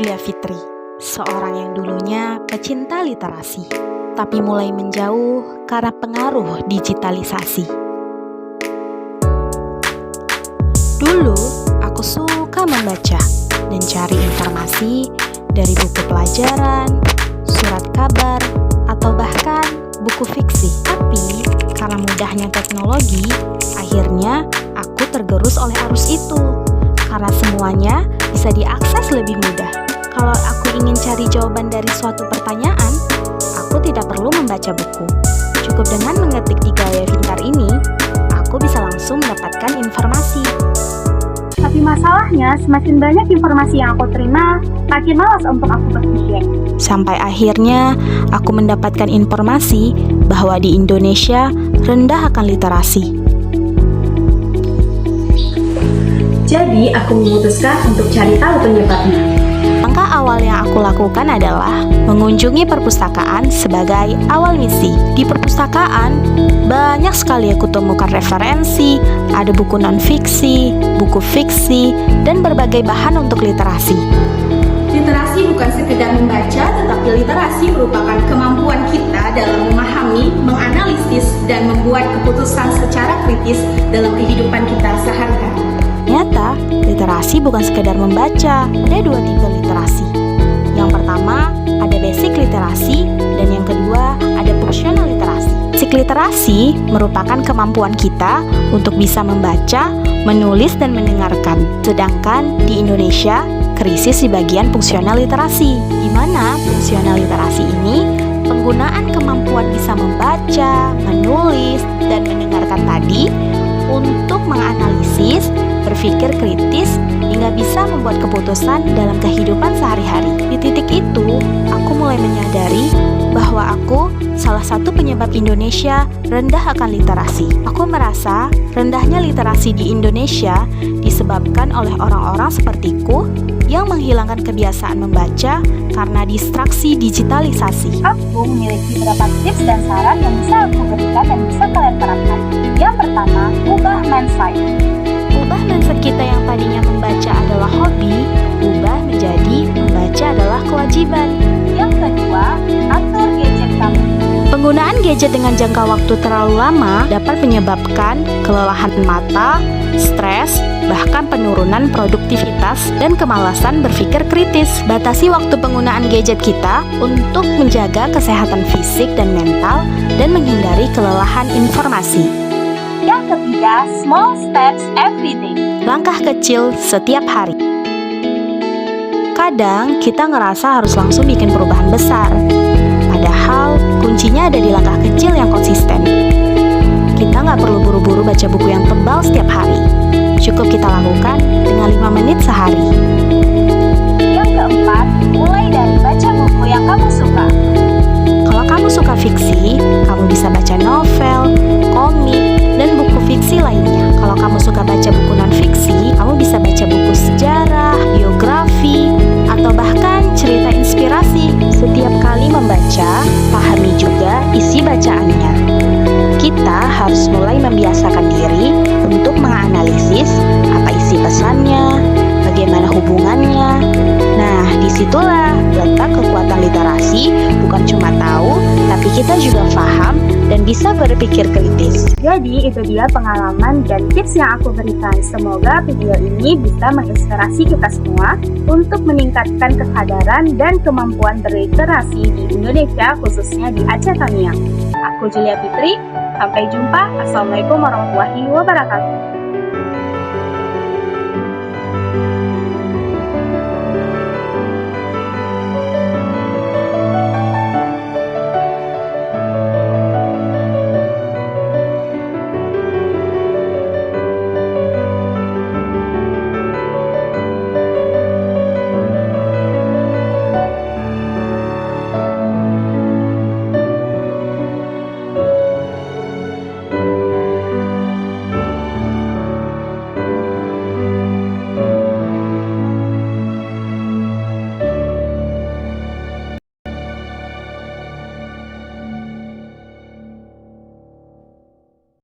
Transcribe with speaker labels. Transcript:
Speaker 1: Julia Fitri, seorang yang dulunya pecinta literasi, tapi mulai menjauh karena pengaruh digitalisasi. Dulu, aku suka membaca dan cari informasi dari buku pelajaran, surat kabar, atau bahkan buku fiksi. Tapi, karena mudahnya teknologi, akhirnya aku tergerus oleh arus itu. Karena semuanya bisa diakses lebih mudah. Kalau aku ingin cari jawaban dari suatu pertanyaan, aku tidak perlu membaca buku. Cukup dengan mengetik di gawai pintar ini, aku bisa langsung mendapatkan informasi.
Speaker 2: Tapi masalahnya, semakin banyak informasi yang aku terima, makin malas untuk aku berpikir.
Speaker 1: Sampai akhirnya, aku mendapatkan informasi bahwa di Indonesia rendah akan literasi.
Speaker 2: Jadi, aku memutuskan untuk cari tahu penyebabnya.
Speaker 1: Langkah awal yang aku lakukan adalah mengunjungi perpustakaan sebagai awal misi. Di perpustakaan, banyak sekali aku temukan referensi, ada buku non-fiksi, buku fiksi, dan berbagai bahan untuk literasi.
Speaker 3: Literasi bukan sekedar membaca, tetapi literasi merupakan kemampuan kita dalam memahami, menganalisis, dan membuat keputusan secara kritis dalam kehidupan kita sehari-hari.
Speaker 1: Ternyata, literasi bukan sekedar membaca. Ada dua tipe literasi. Yang pertama, ada basic literasi, dan yang kedua, ada functional literasi. Basic literasi merupakan kemampuan kita untuk bisa membaca, menulis, dan mendengarkan. Sedangkan di Indonesia, krisis di bagian fungsional literasi, di mana fungsional literasi ini penggunaan kemampuan bisa membaca, menulis, dan mendengarkan tadi untuk menganalisis, berpikir kritis, hingga bisa membuat keputusan dalam kehidupan sehari-hari. Di titik itu, aku mulai menyadari bahwa aku salah satu penyebab Indonesia rendah akan literasi. Aku merasa rendahnya literasi di Indonesia disebabkan oleh orang-orang sepertiku yang menghilangkan kebiasaan membaca karena distraksi digitalisasi.
Speaker 2: Aku memiliki beberapa tips dan saran yang bisa aku berikan dan bisa kalian terapkan. Yang pertama, ubah mindset.
Speaker 1: Ubah mindset kita yang tadinya membaca adalah hobi, ubah menjadi membaca adalah kewajiban.
Speaker 2: Yang kedua, atur gadget kamu.
Speaker 1: Penggunaan gadget dengan jangka waktu terlalu lama dapat menyebabkan kelelahan mata, stres, bahkan penurunan produktivitas dan kemalasan berpikir kritis. Batasi waktu penggunaan gadget kita untuk menjaga kesehatan fisik dan mental dan menghindari kelelahan informasi.
Speaker 2: Yang ketiga, small steps every day.
Speaker 1: Langkah kecil setiap hari. Kadang kita ngerasa harus langsung bikin perubahan besar. Padahal kuncinya ada di langkah kecil yang konsisten. Kita nggak perlu buru-buru baca buku yang tebal setiap hari. Cukup kita lakukan dengan 5 menit sehari.
Speaker 2: Yang keempat, mulai dari baca buku yang kamu suka.
Speaker 1: Kalau kamu suka fiksi, kamu bisa baca novel, komik, dan buku fiksi lainnya. Kalau kamu suka baca buku non-fiksi, kamu bisa baca buku sejarah, biografi, atau bahkan cerita inspirasi. Setiap kali membaca, pahami juga isi bacaannya. Kita harus mulai membiasakan diri untuk menganalisis apa isi pesannya, bagaimana hubungannya. Nah, disitulah letak kekuatan literasi, bukan cuma tahu, tapi kita juga paham dan bisa berpikir kritis.
Speaker 2: Jadi, itu dia pengalaman dan tips yang aku berikan. Semoga video ini bisa menginspirasi kita semua untuk meningkatkan kesadaran dan kemampuan berliterasi di Indonesia, khususnya di Aceh Tamiang. Aku Julia Fitri, sampai jumpa. Assalamualaikum warahmatullahi wabarakatuh.